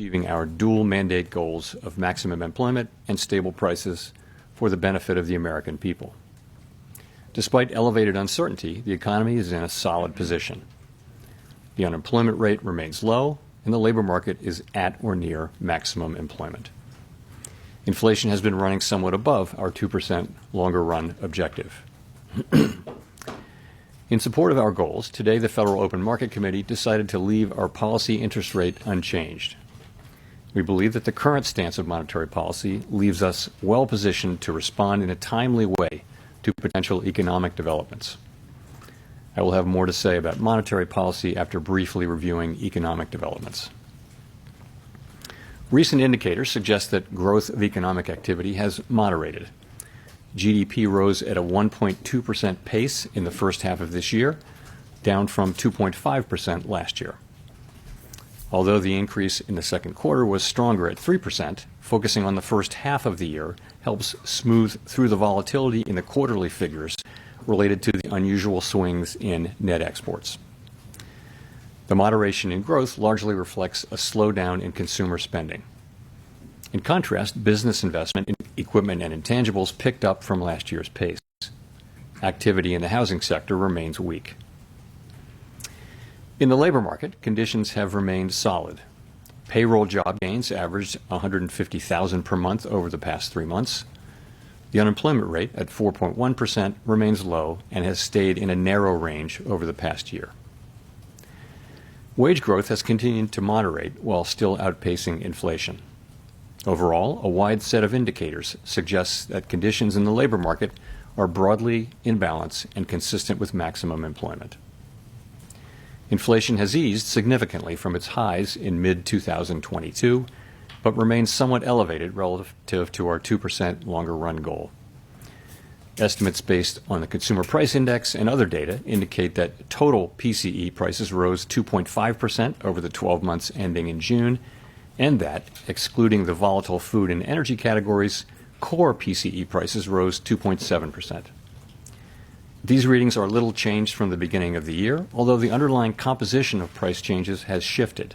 achieving our dual mandate goals of maximum employment and stable prices for the benefit of the American people. Despite elevated uncertainty, the economy is in a solid position. The unemployment rate remains low, and the labor market is at or near maximum employment. Inflation has been running somewhat above our 2% longer-run objective. In support of our goals, today the Federal Open Market Committee decided to leave our policy interest rate unchanged. We believe that the current stance of monetary policy leaves us well positioned to respond in a timely way to potential economic developments. I will have more to say about monetary policy after briefly reviewing economic developments. Recent indicators suggest that growth of economic activity has moderated. GDP rose at a 1.2% pace in the first half of this year, down from 2.5% last year. Although the increase in the second quarter was stronger at 3%, focusing on the first half of the year helps smooth through the volatility in the quarterly figures related to the unusual swings in net exports. The moderation in growth largely reflects a slowdown in consumer spending. In contrast, business investment in equipment and intangibles picked up from last year's pace. Activity in the housing sector remains weak. In the labor market, conditions have remained solid. Payroll job gains averaged 150,000 per month over the past 3 months. The unemployment rate at 4.1% remains low and has stayed in a narrow range over the past year. Wage growth has continued to moderate while still outpacing inflation. Overall, a wide set of indicators suggests that conditions in the labor market are broadly in balance and consistent with maximum employment. Inflation has eased significantly from its highs in mid-2022, but remains somewhat elevated relative to our 2% longer-run goal. Estimates based on the Consumer Price Index and other data indicate that total PCE prices rose 2.5% over the 12 months ending in June, and that, excluding the volatile food and energy categories, core PCE prices rose 2.7%. These readings are little changed from the beginning of the year, although the underlying composition of price changes has shifted.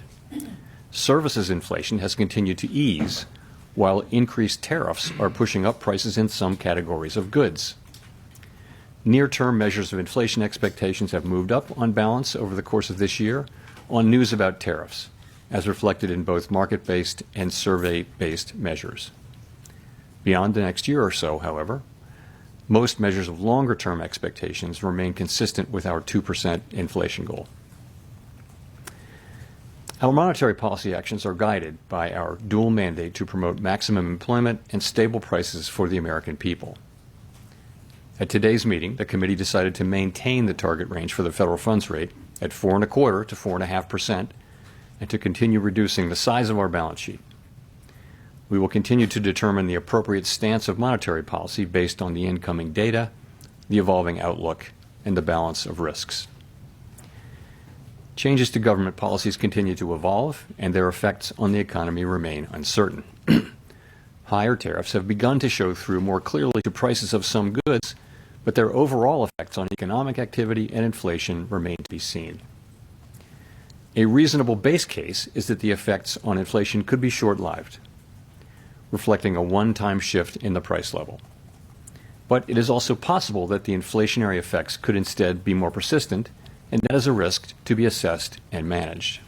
Services inflation has continued to ease, while increased tariffs are pushing up prices in some categories of goods. Near-term measures of inflation expectations have moved up on balance over the course of this year on news about tariffs, as reflected in both market-based and survey-based measures. Beyond the next year or so, however, most measures of longer-term expectations remain consistent with our 2% inflation goal. Our monetary policy actions are guided by our dual mandate to promote maximum employment and stable prices for the American people. At today's meeting, the committee decided to maintain the target range for the federal funds rate at 4.25% to 4.5%, and to continue reducing the size of our balance sheet. We will continue to determine the appropriate stance of monetary policy based on the incoming data, the evolving outlook, and the balance of risks. Changes to government policies continue to evolve, and their effects on the economy remain uncertain. Higher tariffs have begun to show through more clearly to prices of some goods, but their overall effects on economic activity and inflation remain to be seen. A reasonable base case is that the effects on inflation could be short-lived, reflecting a one-time shift in the price level. But it is also possible that the inflationary effects could instead be more persistent, and that is a risk to be assessed and managed.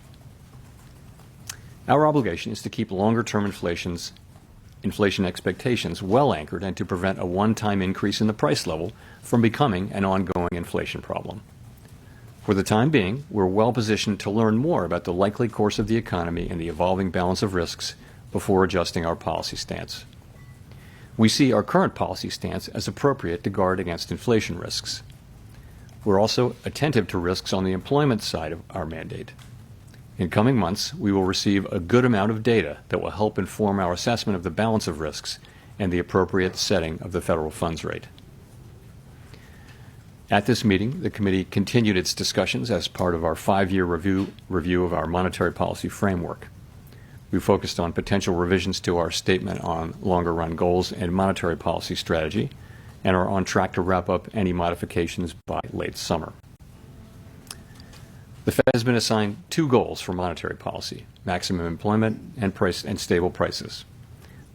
Our obligation is to keep longer-term inflation expectations well anchored and to prevent a one-time increase in the price level from becoming an ongoing inflation problem. For the time being, we're well positioned to learn more about the likely course of the economy and the evolving balance of risks before adjusting our policy stance. We see our current policy stance as appropriate to guard against inflation risks. We're also attentive to risks on the employment side of our mandate. In coming months, we will receive a good amount of data that will help inform our assessment of the balance of risks and the appropriate setting of the federal funds rate. At this meeting, the committee continued its discussions as part of our 5-year review of our monetary policy framework. We focused on potential revisions to our statement on longer-run goals and monetary policy strategy, and are on track to wrap up any modifications by late summer. The Fed has been assigned two goals for monetary policy: maximum employment and stable prices.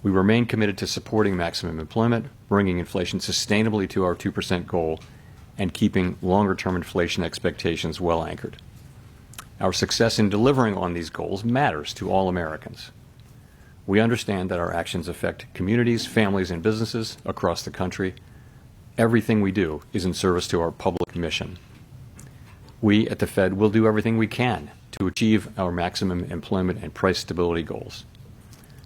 We remain committed to supporting maximum employment, bringing inflation sustainably to our 2% goal, and keeping longer-term inflation expectations well anchored. Our success in delivering on these goals matters to all Americans. We understand that our actions affect communities, families, and businesses across the country. Everything we do is in service to our public mission. We at the Fed will do everything we can to achieve our maximum employment and price stability goals.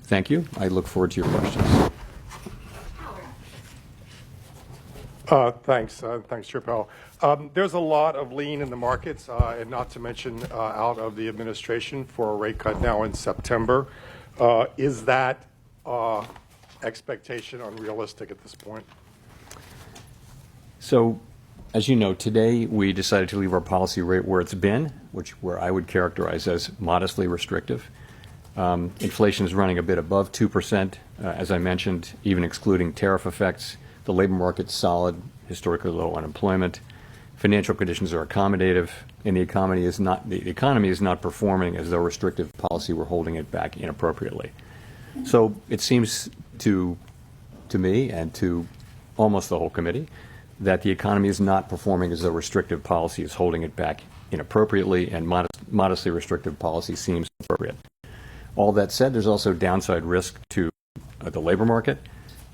Thank you. I look forward to your questions. Thanks, Chair Powell. There's a lot of lean in the markets, and not to mention out of the administration for a rate cut now in September. Is that expectation unrealistic at this point? So, as you know, today we decided to leave our policy rate where it's been, where I would characterize as modestly restrictive. Inflation is running a bit above 2%, as I mentioned, even excluding tariff effects. The labor market's solid, historically low unemployment. Financial conditions are accommodative, and the economy is not performing as though restrictive policy were holding it back inappropriately. So it seems to me and to almost the whole committee that the economy is not performing as though restrictive policy is holding it back inappropriately, and modestly restrictive policy seems appropriate. All that said, there's also downside risk to the labor market.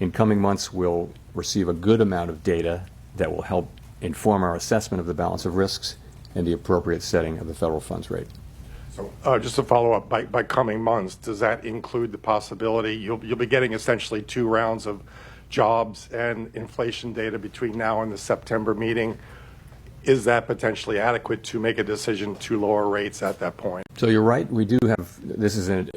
In coming months, we'll receive a good amount of data that will help inform our assessment of the balance of risks and the appropriate setting of the federal funds rate. So just to follow up, by coming months, does that include the possibility you'll be getting essentially 2 rounds of jobs and inflation data between now and the September meeting? Is that potentially adequate to make a decision to lower rates at that point? So you're right. We do have, this is an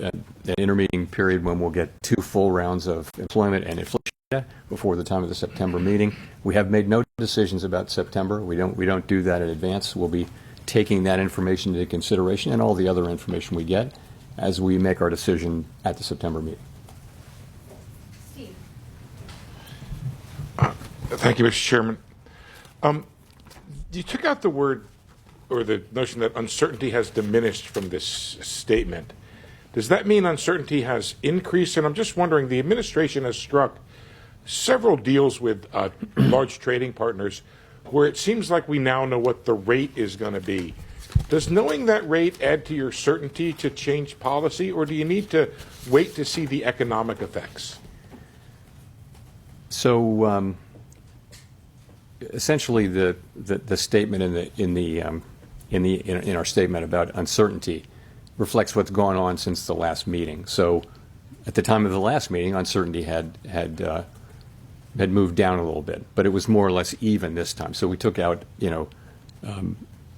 intermeeting period when we'll get 2 full rounds of employment and inflation data before the time of the September meeting. We have made no decisions about September. We don't do that in advance. We'll be taking that information into consideration and all the other information we get as we make our decision at the September meeting. Steve. Thank you, Mr. Chairman. You took out the word or the notion that uncertainty has diminished from this statement. Does that mean uncertainty has increased? And I'm just wondering, the administration has struck several deals with large trading partners where it seems like we now know what the rate is going to be. Does knowing that rate add to your certainty to change policy, or do you need to wait to see the economic effects? So essentially, the statement in our statement about uncertainty reflects what's gone on since the last meeting. So at the time of the last meeting, uncertainty had moved down a little bit, but it was more or less even this time. So we took out,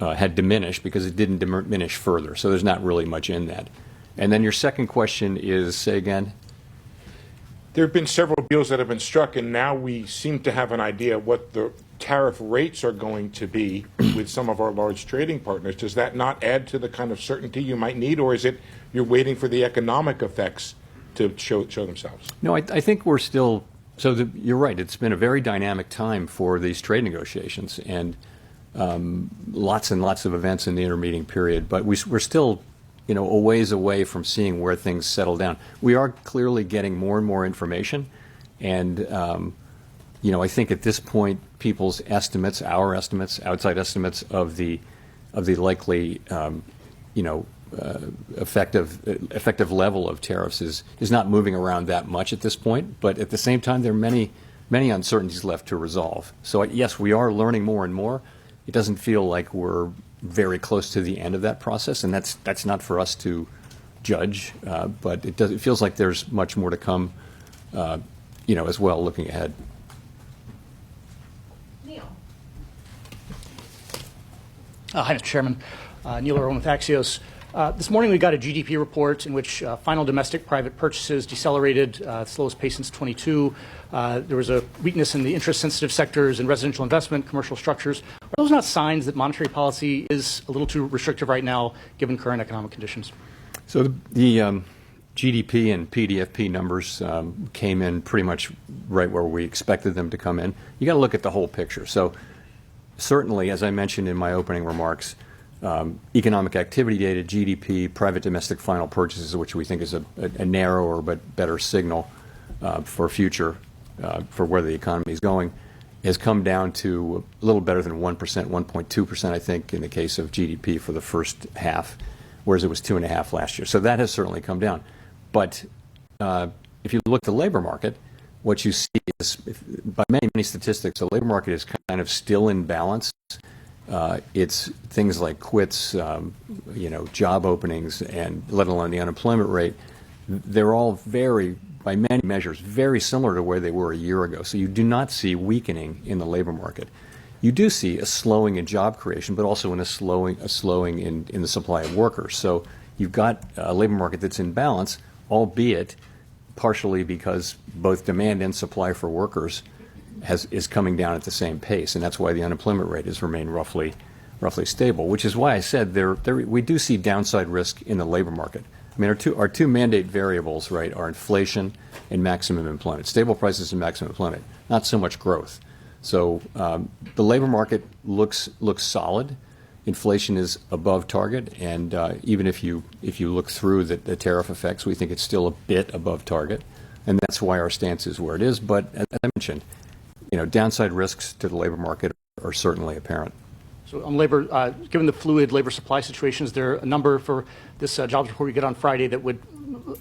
had diminished because it didn't diminish further. So there's not really much in that. And then your second question is, say again? There have been several deals that have been struck, and now we seem to have an idea of what the tariff rates are going to be with some of our large trading partners. Does that not add to the kind of certainty you might need, or is it you're waiting for the economic effects to show themselves? No, I think we're still, you're right. It's been a very dynamic time for these trade negotiations, and lots and lots of events in the intermeeting period, but we're still a ways away from seeing where things settle down. We are clearly getting more and more information, and I think at this point, people's estimates, our estimates, outside estimates of the likely effective level of tariffs is not moving around that much at this point. But at the same time, there are many uncertainties left to resolve. So yes, we are learning more and more. It doesn't feel like we're very close to the end of that process, and that's not for us to judge. But it feels like there's much more to come, as well, looking ahead. Neil. Hi, Mr. Chairman. Neil Irwin with Axios. This morning we got a GDP report in which final domestic private purchases decelerated, slowest pace since 22. There was a weakness in the interest-sensitive sectors and residential investment, commercial structures. Are those not signs that monetary policy is a little too restrictive right now, given current economic conditions? So the GDP and PDFP numbers came in pretty much right where we expected them to come in. You got to look at the whole picture. So certainly, as I mentioned in my opening remarks, economic activity data, GDP, private domestic final purchases, which we think is a narrower but better signal for future, for where the economy is going, has come down to a little better than 1%, 1.2%, I think, in the case of GDP for the first half, whereas it was 2.5% last year. So that has certainly come down. But if you look at the labor market, what you see is, by many statistics, the labor market is kind of still in balance. It's things like quits, job openings, and let alone the unemployment rate. They're all by many measures, very similar to where they were a year ago. So you do not see weakening in the labor market. You do see a slowing in job creation, but also a slowing in the supply of workers. So you've got a labor market that's in balance, albeit partially because both demand and supply for workers is coming down at the same pace, and that's why the unemployment rate has remained roughly stable. Which is why I said we do see downside risk in the labor market. I mean, our two mandate variables, right, are inflation and maximum employment, stable prices and maximum employment, not so much growth. So the labor market looks solid. Inflation is above target, and even if you look through the tariff effects, we think it's still a bit above target, and that's why our stance is where it is. But as I mentioned, downside risks to the labor market are certainly apparent. So on labor, given the fluid labor supply situation, is there a number for this jobs report we get on Friday that would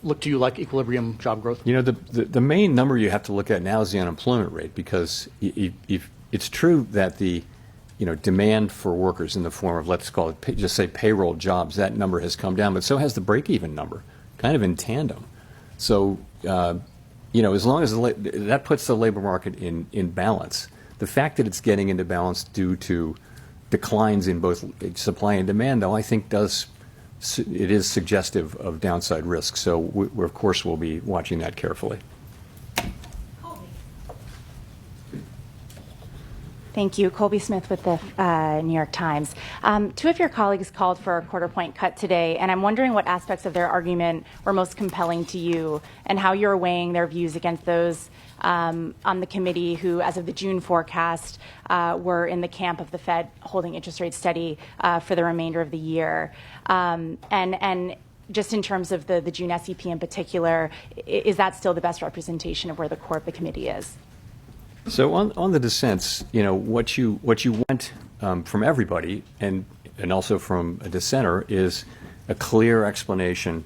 look to you like equilibrium job growth? The main number you have to look at now is the unemployment rate, because if it's true that the demand for workers in the form of, let's call it, just say payroll jobs, that number has come down, but so has the break-even number, kind of in tandem. So, as long as that puts the labor market in balance, the fact that it's getting into balance due to declines in both supply and demand, though, I think it is suggestive of downside risk. So we of course will be watching that carefully. Thank you. Colby Smith with the New York Times. Two of your colleagues called for a quarter-point cut today, and I'm wondering what aspects of their argument were most compelling to you and how you're weighing their views against those on the committee who, as of the June forecast, were in the camp of the Fed holding interest rates steady for the remainder of the year. And just in terms of the June SEP in particular, is that still the best representation of where the core of the committee is? So on the dissents, what you want from everybody and also from a dissenter is a clear explanation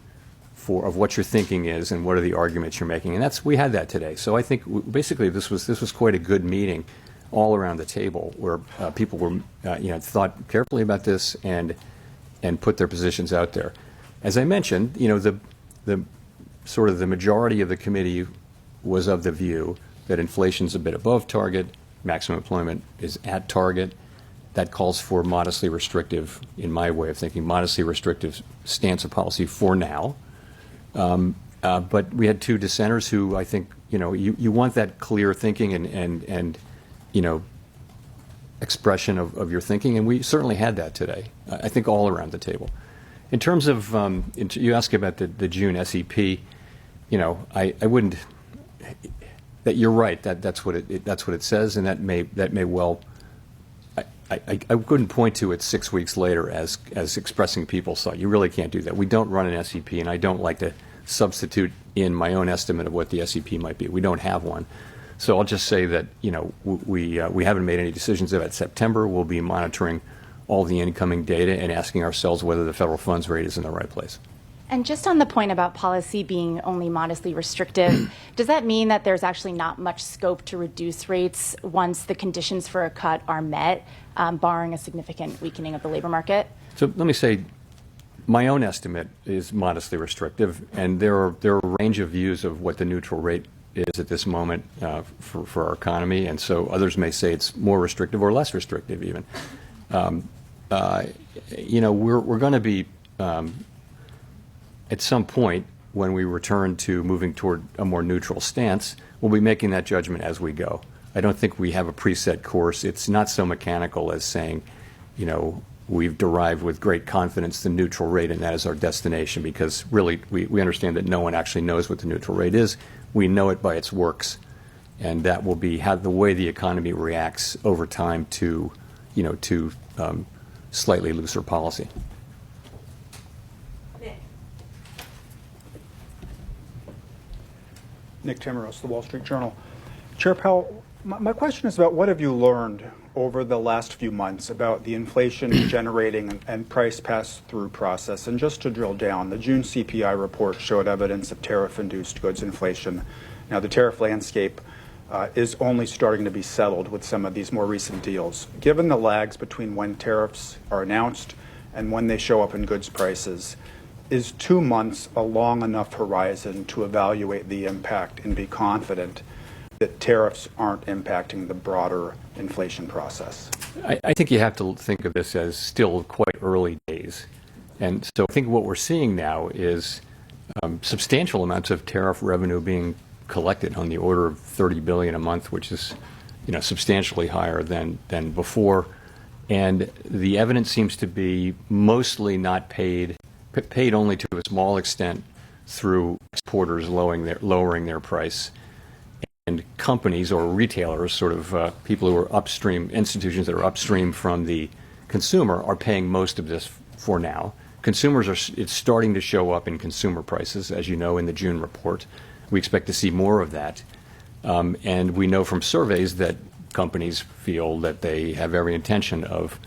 of what your thinking is and what are the arguments you're making, and we had that today. So I think basically this was quite a good meeting all around the table where people were thought carefully about this and put their positions out there. As I mentioned, the sort of the majority of the committee was of the view that inflation's a bit above target, maximum employment is at target. That calls for modestly restrictive, in my way of thinking, modestly restrictive stance of policy for now. But we had two dissenters who I think, you want that clear thinking and expression of your thinking, and we certainly had that today, I think all around the table. In terms of, you ask about the June SEP, I wouldn't, that you're right, that's what it says, and that may well, I wouldn't point to it 6 weeks later as expressing people's thought. You really can't do that. We don't run an SEP, and I don't like to substitute in my own estimate of what the SEP might be. We don't have one. So I'll just say that, we haven't made any decisions about September. We'll be monitoring all the incoming data and asking ourselves whether the federal funds rate is in the right place. And just on the point about policy being only modestly restrictive, does that mean that there's actually not much scope to reduce rates once the conditions for a cut are met, barring a significant weakening of the labor market? So let me say, my own estimate is modestly restrictive, and there are a range of views of what the neutral rate is at this moment for our economy, and so others may say it's more restrictive or less restrictive even. We're going to be at some point when we return to moving toward a more neutral stance, we'll be making that judgment as we go. I don't think we have a preset course. It's not so mechanical as saying, we've derived with great confidence the neutral rate and that is our destination, because really we understand that no one actually knows what the neutral rate is. We know it by its works, and that will be the way the economy reacts over time to slightly looser policy. Nick Tamaros, The Wall Street Journal. Chair Powell, my question is about what have you learned over the last few months about the inflation generating and price pass-through process? And just to drill down, the June CPI report showed evidence of tariff-induced goods inflation. Now, the tariff landscape is only starting to be settled with some of these more recent deals. Given the lags between when tariffs are announced and when they show up in goods prices, is 2 months a long enough horizon to evaluate the impact and be confident that tariffs aren't impacting the broader inflation process? I think you have to think of this as still quite early days. And so I think what we're seeing now is substantial amounts of tariff revenue being collected on the order of $30 billion a month, which is, substantially higher than before. And the evidence seems to be mostly not paid only to a small extent through exporters lowering their price. And companies or retailers, sort of people who are upstream, institutions that are upstream from the consumer, are paying most of this for now. It's starting to show up in consumer prices, as you know, in the June report. We expect to see more of that. And we know from surveys that companies feel that they have every intention of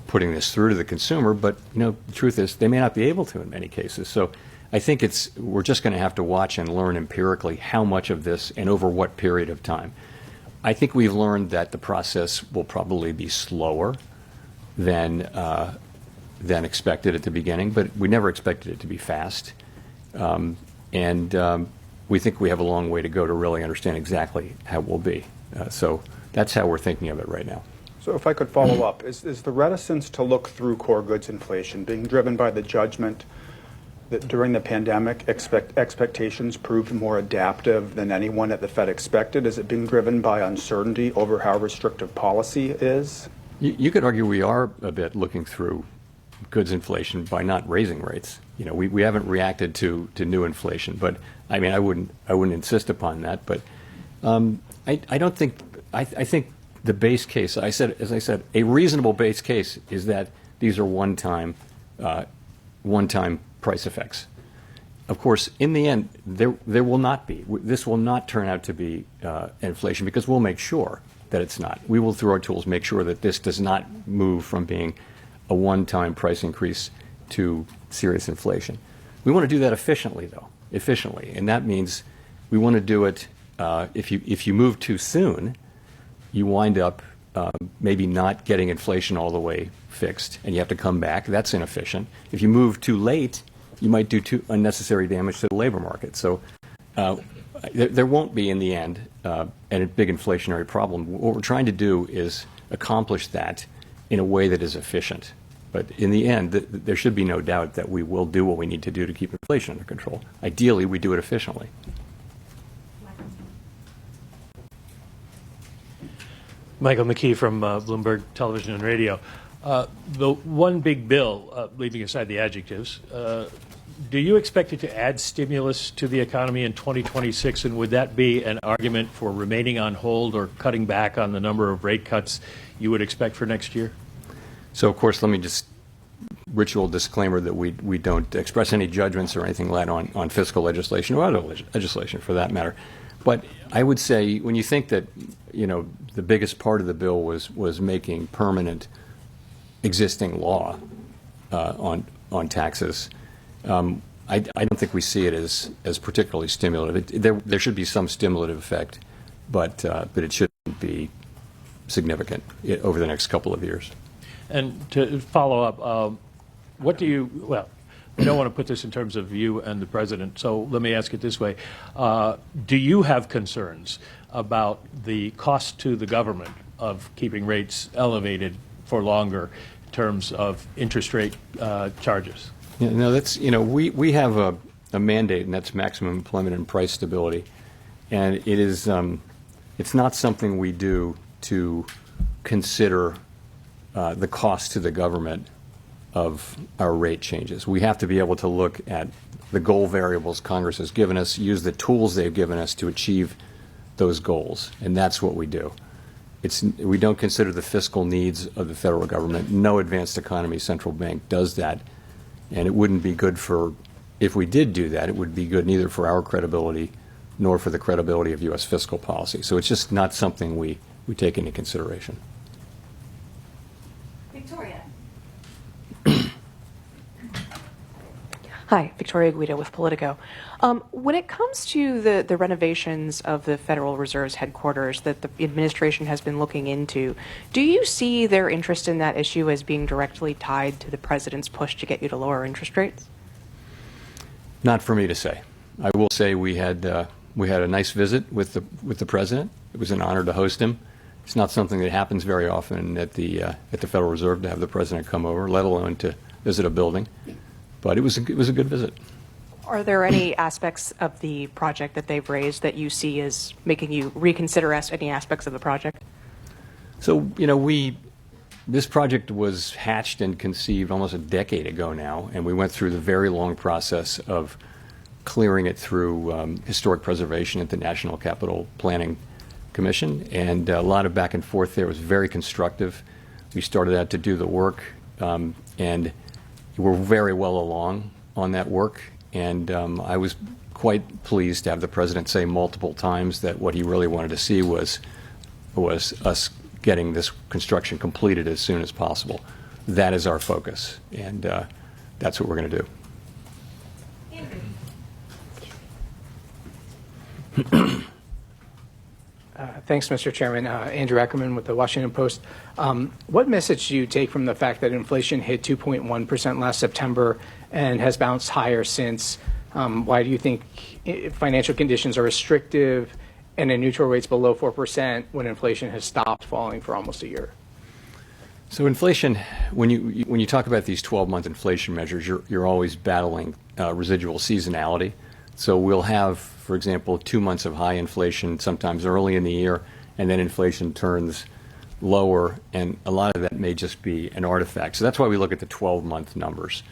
putting this through to the consumer, but the truth is they may not be able to in many cases. So I think we're just going to have to watch and learn empirically how much of this and over what period of time. I think we've learned that the process will probably be slower than expected at the beginning, but we never expected it to be fast. And we think we have a long way to go to really understand exactly how it will be. So that's how we're thinking of it right now. So if I could follow up, is the reticence to look through core goods inflation being driven by the judgment that during the pandemic expectations proved more adaptive than anyone at the Fed expected? Is it being driven by uncertainty over how restrictive policy is? You could argue we are a bit looking through goods inflation by not raising rates. We haven't reacted to new inflation, but I mean I wouldn't insist upon that. But I don't think I think the base case, as I said, a reasonable base case is that these are one-time price effects. Of course, in the end, there will not be. This will not turn out to be inflation because we'll make sure that it's not. We will, through our tools, make sure that this does not move from being a one-time price increase to serious inflation. We want to do that efficiently, though, and that means we want to do it. If you move too soon, you wind up maybe not getting inflation all the way fixed, and you have to come back. That's inefficient. If you move too late, you might do unnecessary damage to the labor market. So there won't be, in the end, a big inflationary problem. What we're trying to do is accomplish that in a way that is efficient. But in the end, there should be no doubt that we will do what we need to do to keep inflation under control. Ideally, we do it efficiently. Michael McKee from Bloomberg Television and Radio. The one big bill, leaving aside the adjectives, do you expect it to add stimulus to the economy in 2026? And would that be an argument for remaining on hold or cutting back on the number of rate cuts you would expect for next year? So, of course, let me just ritual disclaimer that we don't express any judgments or anything like that on fiscal legislation or other legislation for that matter. But I would say when you think that, the biggest part of the bill was making permanent existing law on taxes, I don't think we see it as particularly stimulative. There should be some stimulative effect, but it shouldn't be significant over the next couple of years. And to follow up, we don't want to put this in terms of you and the president, so let me ask it this way. Do you have concerns about the cost to the government of keeping rates elevated for longer in terms of interest rate charges? Yeah, no, that's, we have a mandate, and that's maximum employment and price stability. And it is, it's not something we do to consider the cost to the government of our rate changes. We have to be able to look at the goal variables Congress has given us, use the tools they've given us to achieve those goals, and that's what we do. we don't consider the fiscal needs of the federal government. No advanced economy central bank does that, and it wouldn't be good for, if we did do that, it would be good neither for our credibility nor for the credibility of U.S. fiscal policy. So it's just not something we take into consideration. Victoria. Hi, Victoria Guido with Politico. When it comes to the renovations of the Federal Reserve's headquarters that the administration has been looking into, do you see their interest in that issue as being directly tied to the president's push to get you to lower interest rates? Not for me to say. I will say we had a nice visit with the president. It was an honor to host him. It's not something that happens very often at the Federal Reserve to have the president come over, let alone to visit a building. But it was a good visit. Are there any aspects of the project that they've raised that you see as making you reconsider any aspects of the project? So, this project was hatched and conceived almost a decade ago now, and we went through the very long process of clearing it through historic preservation at the National Capital Planning Commission, and a lot of back and forth there. It was very constructive. We started out to do the work, and we're very well along on that work, and I was quite pleased to have the president say multiple times that what he really wanted to see was us getting this construction completed as soon as possible. That is our focus, and that's what we're going to do. Thanks, Mr. Chairman. Andrew Ackerman with the Washington Post. What message do you take from the fact that inflation hit 2.1% last September and has bounced higher since? Why do you think financial conditions are restrictive and a neutral rate's below 4% when inflation has stopped falling for almost a year? So inflation, when you talk about these 12-month inflation measures, you're always battling residual seasonality. So we'll have, for example, 2 months of high inflation sometimes early in the year, and then inflation turns lower, and a lot of that may just be an artifact. So that's why we look at the 12-month numbers.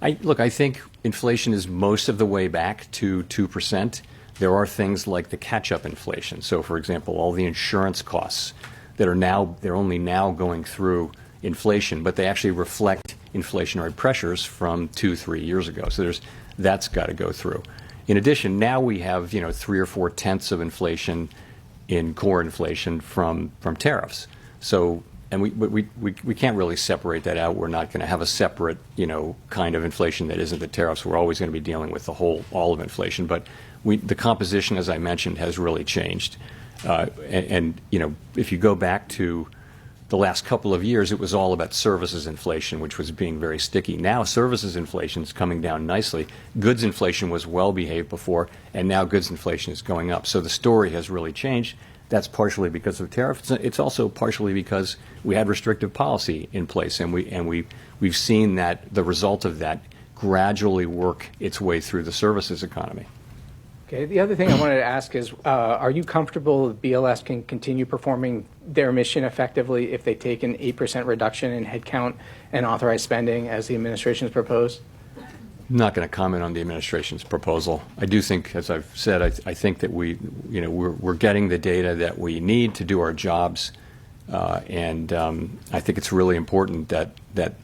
I think inflation is most of the way back to 2%. There are things like the catch-up inflation. So, for example, all the insurance costs they're only now going through inflation, but they actually reflect inflationary pressures from 2-3 years ago. So that's got to go through. In addition, now we have 3 or 4 tenths of inflation in core inflation from tariffs. So, and we can't really separate that out. We're not going to have a separate kind of inflation that isn't the tariffs. We're always going to be dealing with all of inflation. But the composition, as I mentioned, has really changed. And if you go back to the last couple of years, it was all about services inflation, which was being very sticky. Now services inflation is coming down nicely. Goods inflation was well behaved before, and now goods inflation is going up. So the story has really changed. That's partially because of tariffs. It's also partially because we had restrictive policy in place, and we've seen that the result of that gradually work its way through the services economy. Okay. The other thing I wanted to ask is, are you comfortable that BLS can continue performing their mission effectively if they take an 8% reduction in headcount and authorized spending as the administration has proposed? I'm not going to comment on the administration's proposal. I do think, as I've said, I think that we're getting the data that we need to do our jobs, and I think it's really important that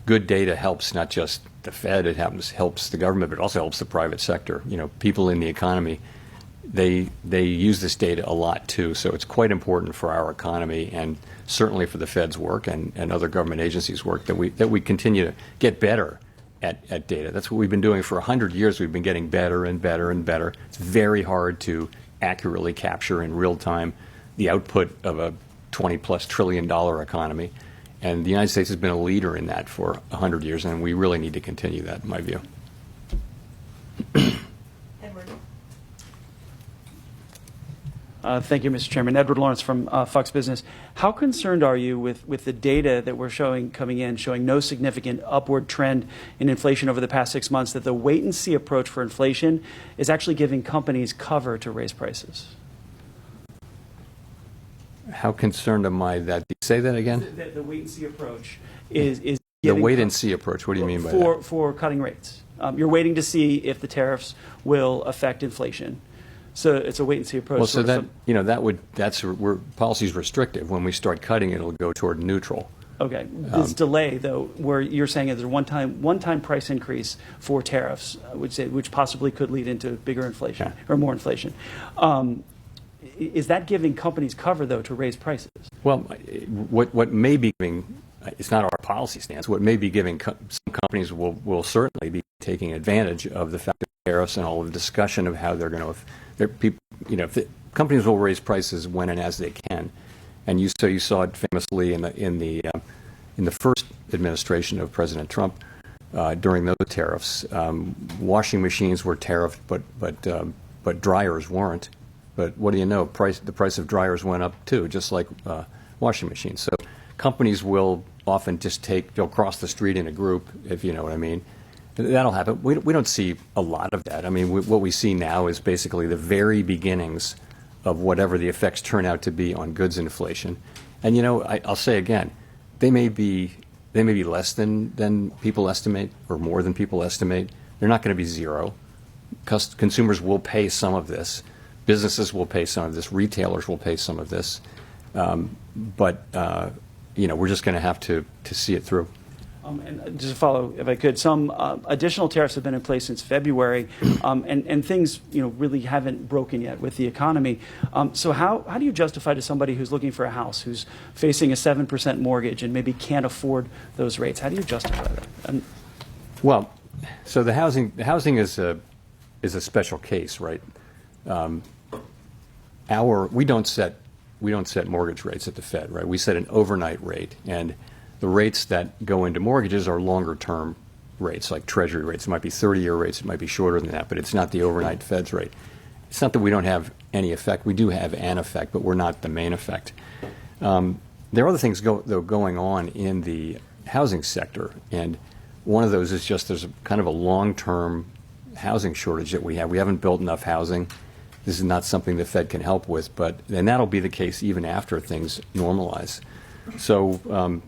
good data helps not just the Fed, it helps the government, but it also helps the private sector. People in the economy, they use this data a lot too. So it's quite important for our economy, and certainly for the Fed's work and other government agencies' work, that we continue to get better at data. That's what we've been doing for 100 years. We've been getting better and better and better. It's very hard to accurately capture in real time the output of a $20+ trillion economy. And the United States has been a leader in that for 100 years, and we really need to continue that, in my view. Edward. Thank you, Mr. Chairman. Edward Lawrence from Fox Business. How concerned are you with the data that we're coming in, showing no significant upward trend in inflation over the past 6 months, that the wait-and-see approach for inflation is actually giving companies cover to raise prices? How concerned am I that? Say that again? The wait-and-see approach is the wait-and-see approach. What do you mean by that? For cutting rates. You're waiting to see if the tariffs will affect inflation. So it's a wait and see approach. Well, so sort of that that's where policy's restrictive. When we start cutting it, it'll go toward neutral. Okay. This delay, though, where you're saying there's a one-time price increase for tariffs, which possibly could lead into bigger inflation or more inflation. Is that giving companies cover, though, to raise prices? Well, what may be giving, it's not our policy stance, what may be giving some companies will certainly be taking advantage of the fact of tariffs and all of the discussion of how they're going to, companies will raise prices when and as they can. And you saw it famously in the first administration of President Trump during those tariffs. Washing machines were tariffed, but dryers weren't. But what do you know? The price of dryers went up too, just like washing machines. So companies will often they'll cross the street in a group, if you know what I mean. That'll happen. We don't see a lot of that. I mean, what we see now is basically the very beginnings of whatever the effects turn out to be on goods inflation. And I'll say again, they may be less than people estimate or more than people estimate. They're not going to be zero. Consumers will pay some of this. Businesses will pay some of this. Retailers will pay some of this. But we're just going to have to see it through. And just to follow, if I could, some additional tariffs have been in place since February, and things really haven't broken yet with the economy. So how do you justify to somebody who's looking for a house, who's facing a 7% mortgage and maybe can't afford those rates? How do you justify that? Well, so the housing is a special case, right? We don't set mortgage rates at the Fed, right? We set an overnight rate, and the rates that go into mortgages are longer-term rates, like Treasury rates. It might be 30-year rates. It might be shorter than that, but it's not the overnight Fed's rate. It's not that we don't have any effect. We do have an effect, but we're not the main effect. There are other things going on in the housing sector, and one of those is just there's kind of a long-term housing shortage that we have. We haven't built enough housing. This is not something the Fed can help with, and that'll be the case even after things normalize. So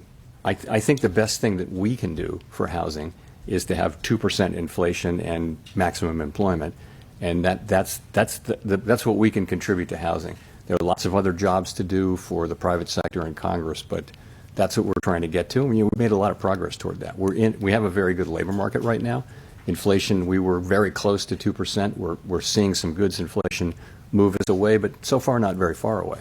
I think the best thing that we can do for housing is to have 2% inflation and maximum employment, and that's what we can contribute to housing. There are lots of other jobs to do for the private sector and Congress, but that's what we're trying to get to. And we've made a lot of progress toward that. We have a very good labor market right now. Inflation, we were very close to 2%. We're seeing some goods inflation move us away, but so far not very far away.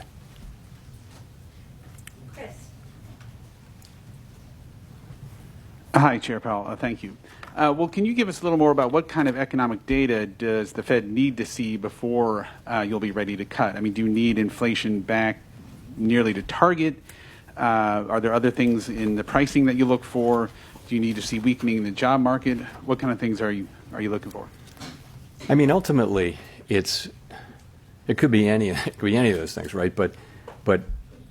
Hi, Chair Powell. Thank you. Well, can you give us a little more about what kind of economic data does the Fed need to see before you'll be ready to cut? I mean, do you need inflation back nearly to target? Are there other things in the pricing that you look for? Do you need to see weakening in the job market? What kind of things are you looking for? I mean, ultimately, it could be any of those things, right? But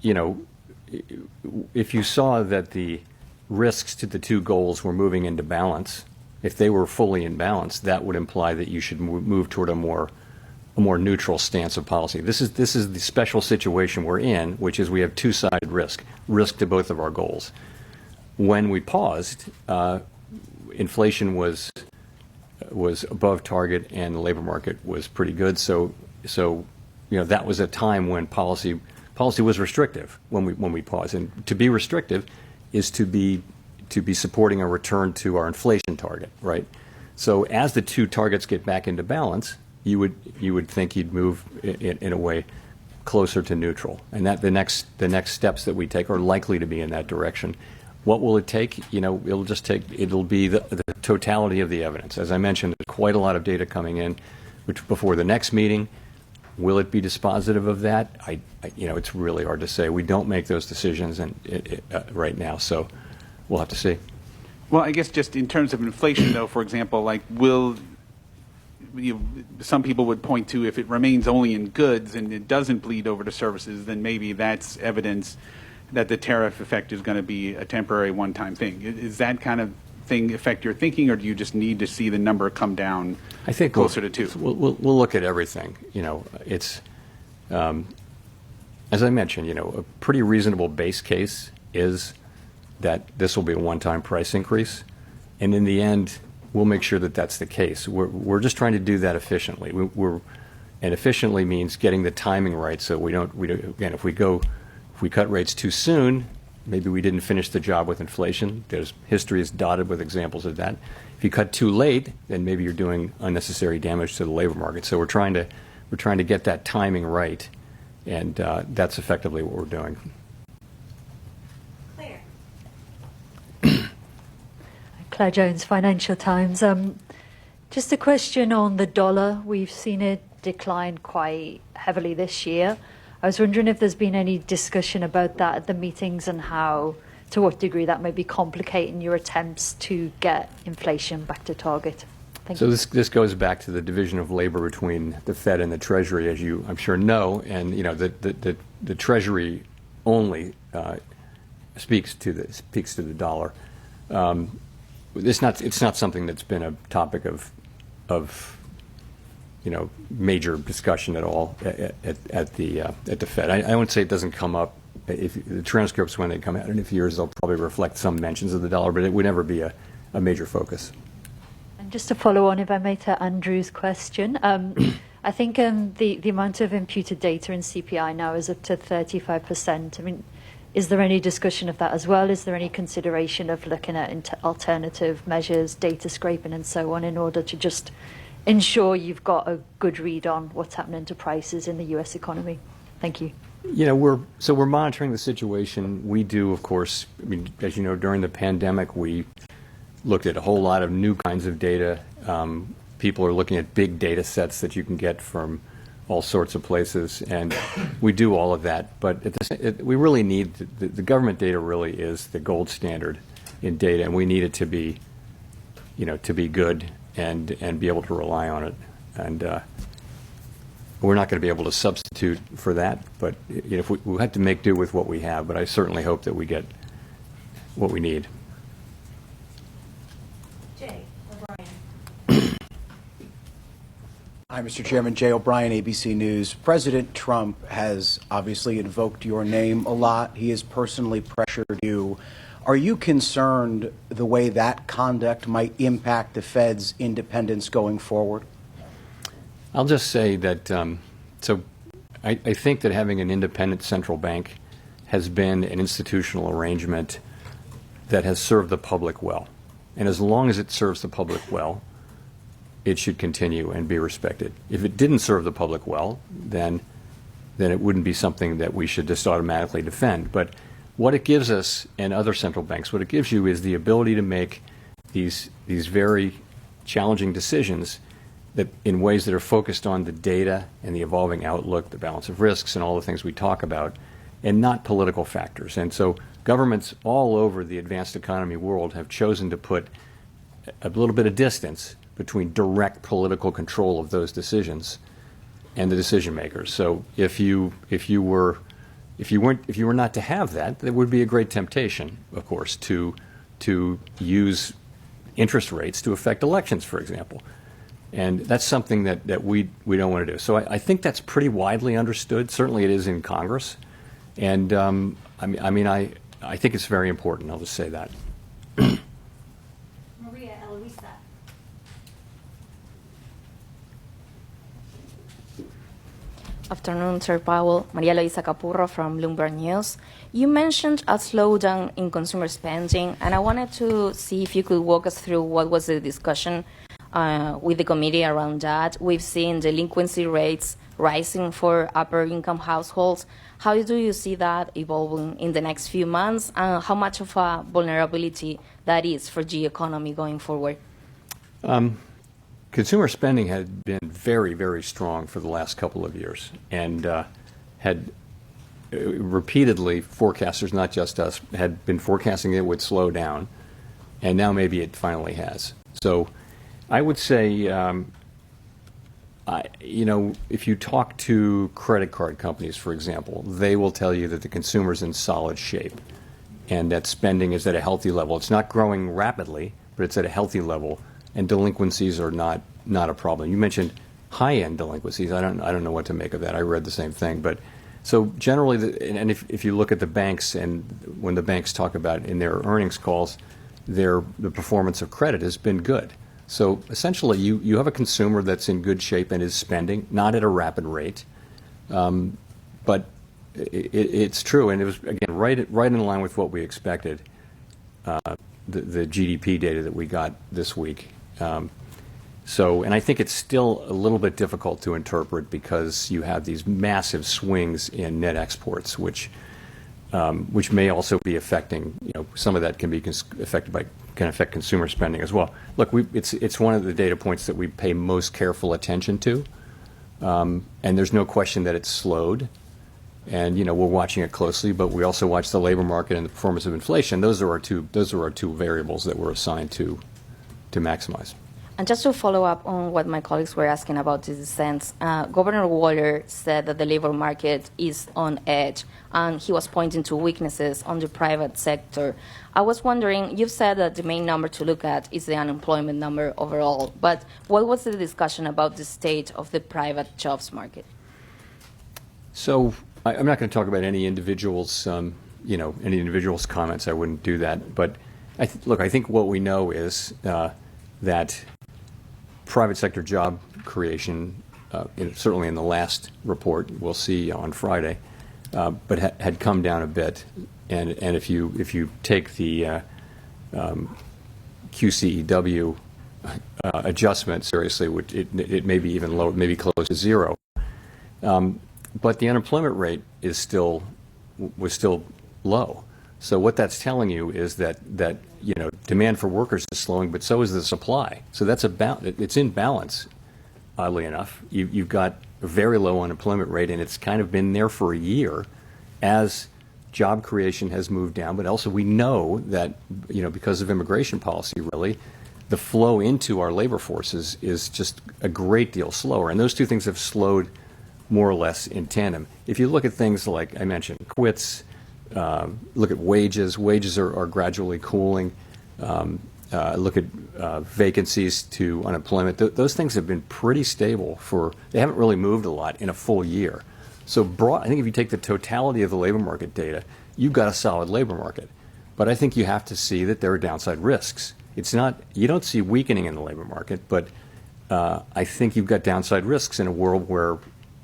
if you saw that the risks to the two goals were moving into balance, if they were fully in balance, that would imply that you should move toward a more neutral stance of policy. This is the special situation we're in, which is we have two-sided risk to both of our goals. When we paused, inflation was above target and the labor market was pretty good. So that was a time when policy was restrictive when we paused. And to be restrictive is to be supporting a return to our inflation target, right? So as the two targets get back into balance, you would think you'd move in a way closer to neutral, and that the next steps that we take are likely to be in that direction. What will it take? It'll be the totality of the evidence. As I mentioned, there's quite a lot of data coming in, which before the next meeting. Will it be dispositive of that? It's really hard to say. We don't make those decisions right now, so we'll have to see. Well, I guess just in terms of inflation, though, for example, some people would point to if it remains only in goods and it doesn't bleed over to services, then maybe that's evidence that the tariff effect is going to be a temporary one-time thing. Is that kind of thing affect your thinking, or do you just need to see the number come down closer to 2? We'll look at everything. It's, as I mentioned, a pretty reasonable base case is that this will be a one-time price increase. And in the end, we'll make sure that that's the case. We're just trying to do that efficiently. And efficiently means getting the timing right, so we don't again, if we cut rates too soon, maybe we didn't finish the job with inflation. History is dotted with examples of that. If you cut too late, then maybe you're doing unnecessary damage to the labor market. So we're trying to get that timing right, and that's effectively what we're doing. Claire Jones, Financial Times. Just a question on the dollar. We've seen it decline quite heavily this year. I was wondering if there's been any discussion about that at the meetings and to what degree that may be complicating your attempts to get inflation back to target. Thank you. So this goes back to the division of labor between the Fed and the Treasury, as you I'm sure know, and the Treasury only speaks to the dollar. It's not something that's been a topic of major discussion at all at the Fed. I won't say it doesn't come up. If the transcripts, when they come out in a few years, they'll probably reflect some mentions of the dollar, but it would never be a major focus. And just to follow on, if I may, to Andrew's question, I think the amount of imputed data in CPI now is up to 35%. I mean, is there any discussion of that as well? Is there any consideration of looking at alternative measures, data scraping and so on, in order to just ensure you've got a good read on what's happening to prices in the U.S. economy? Thank you. We're monitoring the situation. We do, of course, I mean, as you know, during the pandemic, we looked at a whole lot of new kinds of data. People are looking at big data sets that you can get from all sorts of places, and we do all of that. But we really need the government data. Really is the gold standard in data, and we need it to be, to be good and be able to rely on it. And we're not going to be able to substitute for that, but if we have to make do with what we have. But I certainly hope that we get what we need. Hi, Mr. Chairman. Jay O'Brien, ABC News. President Trump has obviously invoked your name a lot. He has personally pressured you. Are you concerned the way that conduct might impact the Fed's independence going forward? I'll just say that, I think that having an independent central bank has been an institutional arrangement that has served the public well. And as long as it serves the public well, it should continue and be respected. If it didn't serve the public well, then it wouldn't be something that we should just automatically defend. But what it gives us and other central banks, what it gives you is the ability to make these very challenging decisions that in ways that are focused on the data and the evolving outlook, the balance of risks, and all the things we talk about, and not political factors. And so governments all over the advanced economy world have chosen to put a little bit of distance between direct political control of those decisions and the decision makers. So if you were not to have that, there would be a great temptation, of course, to use interest rates to affect elections, for example. And that's something that we don't want to do. So I think that's pretty widely understood. Certainly it is in Congress. And I think it's very important. I'll just say that. Maria Eloisa. Afternoon, Chair Powell. Maria Luisa Capurro from Bloomberg News. You mentioned a slowdown in consumer spending, and I wanted to see if you could walk us through what was the discussion with the committee around that. We've seen delinquency rates rising for upper-income households. How do you see that evolving in the next few months, and how much of a vulnerability that is for the economy going forward? Consumer spending had been very, very strong for the last couple of years, and had repeatedly, forecasters, not just us, had been forecasting it would slow down, and now maybe it finally has. So I would say, if you talk to credit card companies, for example, they will tell you that the consumer's in solid shape and that spending is at a healthy level. It's not growing rapidly, but it's at a healthy level, and delinquencies are not a problem. You mentioned high-end delinquencies. I don't know what to make of that. I read the same thing. But so generally, if you look at the banks, and when the banks talk about in their earnings calls, the performance of credit has been good. So essentially, you have a consumer that's in good shape and is spending, not at a rapid rate. But it's true, and it was, again, right in line with what we expected, the GDP data that we got this week. And I think it's still a little bit difficult to interpret because you have these massive swings in net exports, which may also be affecting, some of that can be can affect consumer spending as well. Look, it's one of the data points that we pay most careful attention to, and there's no question that it's slowed. And we're watching it closely, but we also watch the labor market and the performance of inflation. Those are our two variables that we're assigned to maximize. And just to follow up on what my colleagues were asking about the dissents, Governor Waller said that the labor market is on edge, and he was pointing to weaknesses on the private sector. I was wondering, you've said that the main number to look at is the unemployment number overall, but what was the discussion about the state of the private jobs market? So I'm not going to talk about any individual's, any individual's comments. I wouldn't do that. But I think what we know is that private sector job creation, certainly in the last report, we'll see on Friday, but had come down a bit. And if you take the QCEW adjustment seriously, it may be even low, maybe close to zero. But the unemployment rate was still low. So what that's telling you is that demand for workers is slowing, but so is the supply. So it's in balance. Oddly enough, you've got a very low unemployment rate, and it's kind of been there for a year as job creation has moved down. But also we know that because of immigration policy, really, the flow into our labor forces is just a great deal slower, and those two things have slowed more or less in tandem. If you look at things like I mentioned, quits, look at wages. Wages are gradually cooling. Look at vacancies to unemployment. Those things have been pretty stable they haven't really moved a lot in a full year. So I think if you take the totality of the labor market data, you've got a solid labor market. But I think you have to see that there are downside risks. You don't see weakening in the labor market, but I think you've got downside risks in a world where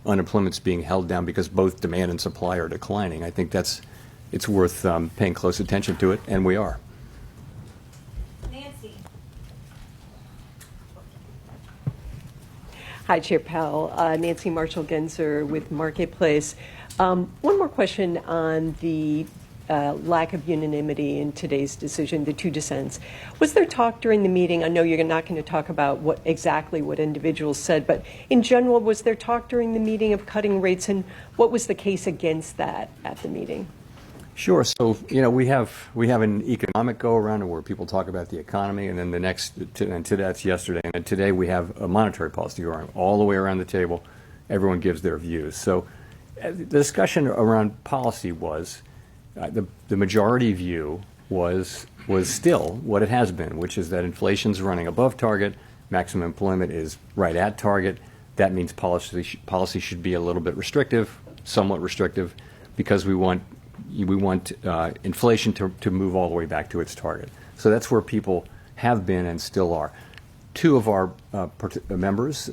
unemployment's being held down because both demand and supply are declining. I think it's worth paying close attention to it, and we are. Nancy. Hi, Chair Powell. Nancy Marshall-Genzer with Marketplace. One more question on the lack of unanimity in today's decision, the two dissents. Was there talk during the meeting? I know you're not going to talk about exactly what individuals said, but in general, was there talk during the meeting of cutting rates, and what was the case against that at the meeting? Sure. So we have an economic go around where people talk about the economy, and then that's yesterday, and then today we have a monetary policy go around all the way around the table. Everyone gives their views. So the discussion around policy was. The majority view was still what it has been, which is that inflation's running above target, maximum employment is right at target. That means policy should be a little bit restrictive, somewhat restrictive, because we want inflation to move all the way back to its target. So that's where people have been and still are. Two of our members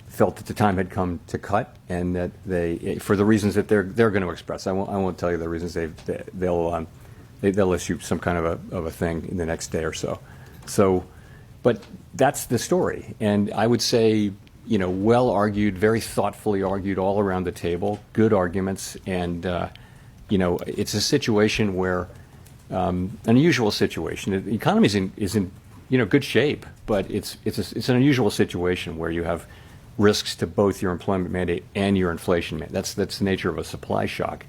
felt that the time had come to cut, and that they, for the reasons that they're going to express. I won't tell you the reasons. They'll issue some kind of a thing in the next day or so. So, but that's the story, and I would say well argued, very thoughtfully argued all around the table, good arguments, and it's a situation where an unusual situation. The economy is in good shape, but it's an unusual situation where you have risks to both your employment mandate and your inflation mandate. That's the nature of a supply shock.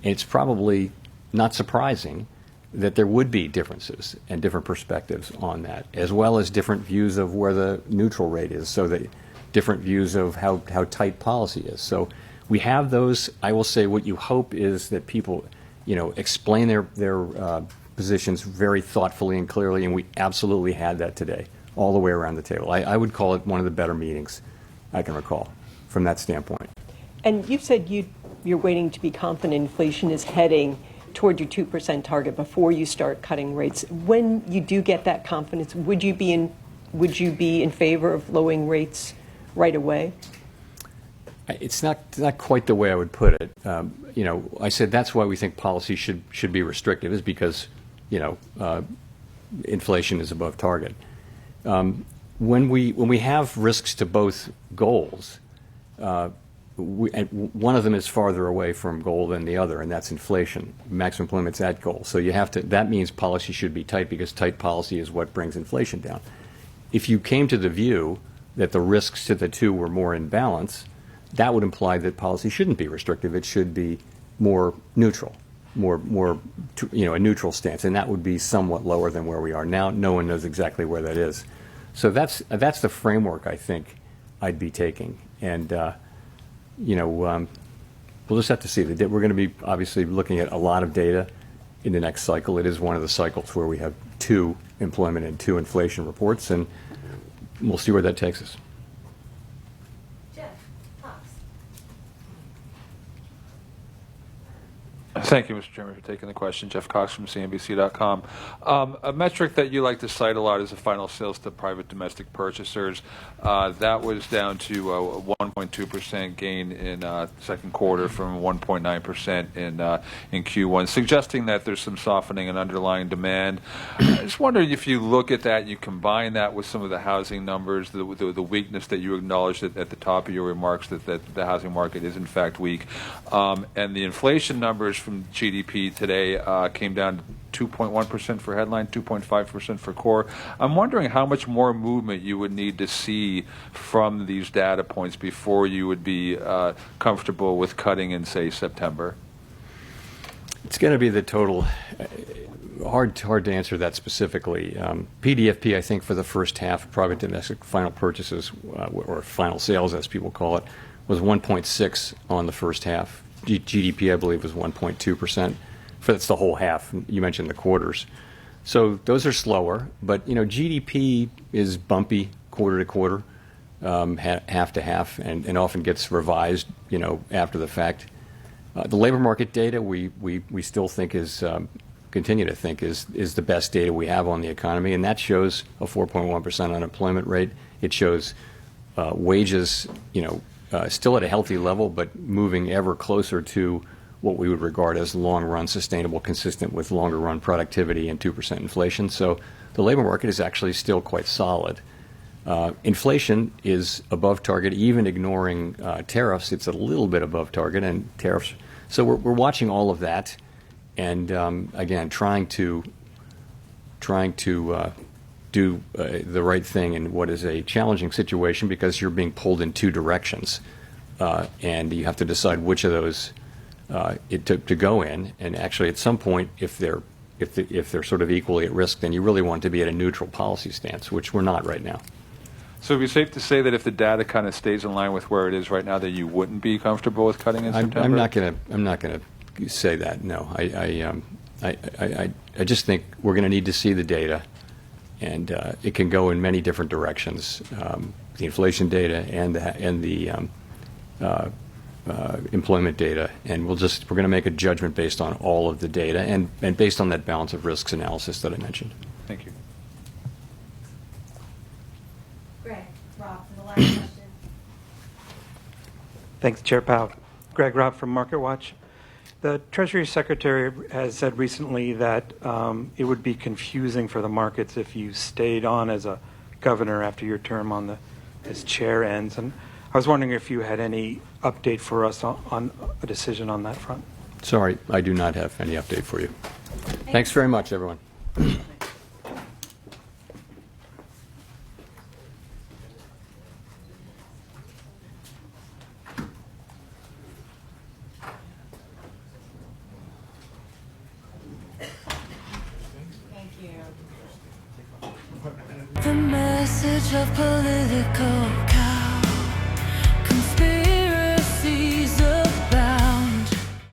And it's probably not surprising that there would be differences and different perspectives on that, as well as different views of where the neutral rate is, so that different views of how tight policy is. So we have those. I will say what you hope is that people, explain their positions very thoughtfully and clearly, and we absolutely had that today, all the way around the table. I would call it one of the better meetings I can recall from that standpoint. And you've said you're waiting to be confident inflation is heading toward your 2% target before you start cutting rates. When you do get that confidence, would you be would you be in favor of lowering rates right away? It's not quite the way I would put it. I said that's why we think policy should be restrictive, is because, inflation is above target. When we have risks to both goals, one of them is farther away from goal than the other, and that's inflation. Maximum employment's at goal. So that means policy should be tight, because tight policy is what brings inflation down. If you came to the view that the risks to the two were more in balance, that would imply that policy shouldn't be restrictive. It should be more neutral, more a neutral stance, and that would be somewhat lower than where we are now. No one knows exactly where that is. So that's the framework I think I'd be taking, and we'll just have to see. We're going to be obviously looking at a lot of data in the next cycle. It is one of the cycles where we have 2 employment and 2 inflation reports, and we'll see where that takes us. Thank you, Mr. Chairman, for taking the question. Jeff Cox from CNBC.com. A metric that you like to cite a lot is the final sales to private domestic purchasers. That was down to a 1.2% gain in second quarter from 1.9% in Q1, suggesting that there's some softening in underlying demand. I just wondered if you look at that, you combine that with some of the housing numbers, the weakness that you acknowledged at the top of your remarks, that the housing market is in fact weak, and the inflation numbers from GDP today came down to 2.1% for headline, 2.5% for core. I'm wondering how much more movement you would need to see from these data points before you would be comfortable with cutting in, say, September. It's going to be the total. Hard to answer that specifically. PDFP, I think, for the first half, private domestic final purchases, or final sales, as people call it, was 1.6 on the first half. GDP, I believe, was 1.2%. That's the whole half. You mentioned the quarters. So those are slower, but GDP is bumpy quarter to quarter, half to half, and often gets revised after the fact. The labor market data we still think continue to think is the best data we have on the economy, and that shows a 4.1% unemployment rate. It shows wages still at a healthy level, but moving ever closer to what we would regard as long-run sustainable, consistent with longer-run productivity and 2% inflation. So the labor market is actually still quite solid. Inflation is above target, even ignoring tariffs. It's a little bit above target, and tariffs. So we're watching all of that, and again, trying to do the right thing in what is a challenging situation, because you're being pulled in 2 directions, and you have to decide which of those to go in. And actually, at some point, if they're sort of equally at risk, then you really want to be at a neutral policy stance, which we're not right now. So it would be safe to say that if the data kind of stays in line with where it is right now, that you wouldn't be comfortable with cutting in September? I'm not going to say that. No, I just think we're going to need to see the data. And it can go in many different directions, the inflation data and the employment data, and we're going to make a judgment based on all of the data and based on that balance of risks analysis that I mentioned. Thank you. Greg, Rob, for the last question. Thanks, Chair Powell. Greg Robb from MarketWatch. The Treasury Secretary has said recently that it would be confusing for the markets if you stayed on as a governor after your term as chair ends. And I was wondering if you had any update for us on a decision on that front. Sorry, I do not have any update for you. Thanks very much, everyone. The message of political